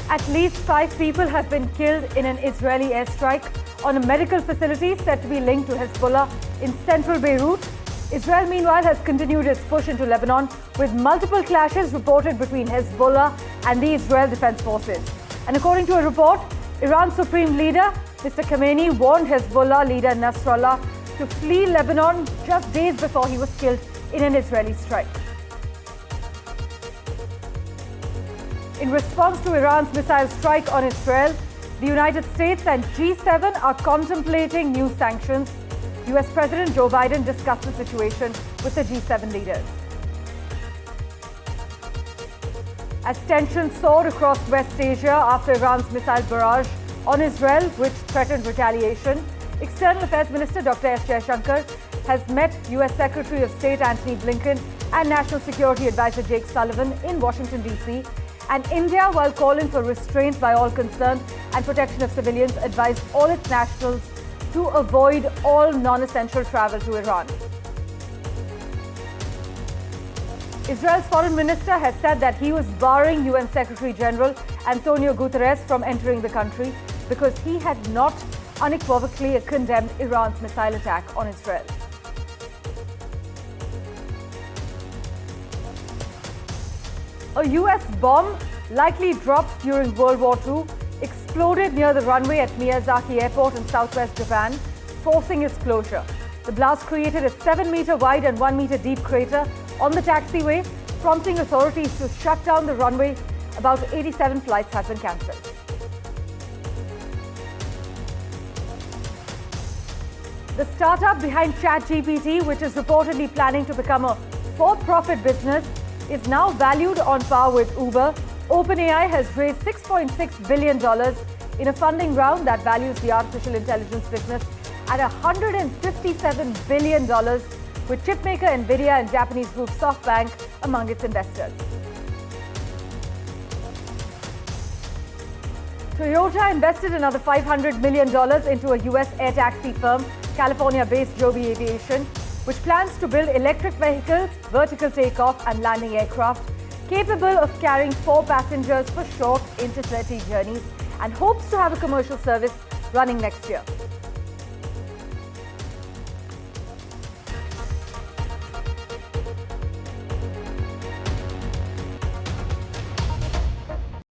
At least 5 people have been killed in an Israeli airstrike on a medical facility said to be linked to Hezbollah in central Beirut. Israel, meanwhile, has continued its push into Lebanon with multiple clashes reported between Hezbollah and the Israel Defense Forces. And according to a report, Iran's supreme leader, Mr. Khamenei, warned Hezbollah leader Nasrallah to flee Lebanon just days before he was killed in an Israeli strike. In response to Iran's missile strike on Israel, the United States and G7 are contemplating new sanctions. US President Joe Biden discussed the situation with the G7 leaders. As tensions soared across West Asia after Iran's missile barrage on Israel, which threatened retaliation, External Affairs Minister Dr. S. Jaishankar has met US Secretary of State Antony Blinken and National Security Advisor Jake Sullivan in Washington, D.C., and India, while calling for restraint by all concerned and protection of civilians, advised all its nationals to avoid all non-essential travel to Iran. Israel's foreign minister has said that he was barring UN Secretary General Antonio Guterres from entering the country because he had not unequivocally condemned Iran's missile attack on Israel. A US bomb, likely dropped during World War II, exploded near the runway at Miyazaki Airport in southwest Japan, forcing its closure. The blast created a 7-meter wide and 1-meter deep crater on the taxiway, prompting authorities to shut down the runway. About 87 flights have been cancelled. The startup behind ChatGPT, which is reportedly planning to become a for-profit business, is now valued on par with Uber. OpenAI has raised $6.6 billion in a funding round that values the artificial intelligence business at $157 billion, with chipmaker NVIDIA and Japanese group SoftBank among its investors. Toyota invested another $500 million into a US air taxi firm, California-based Joby Aviation, which plans to build electric vehicles, vertical takeoff and landing aircraft capable of carrying 4 passengers for short intercity journeys, and hopes to have a commercial service running next year.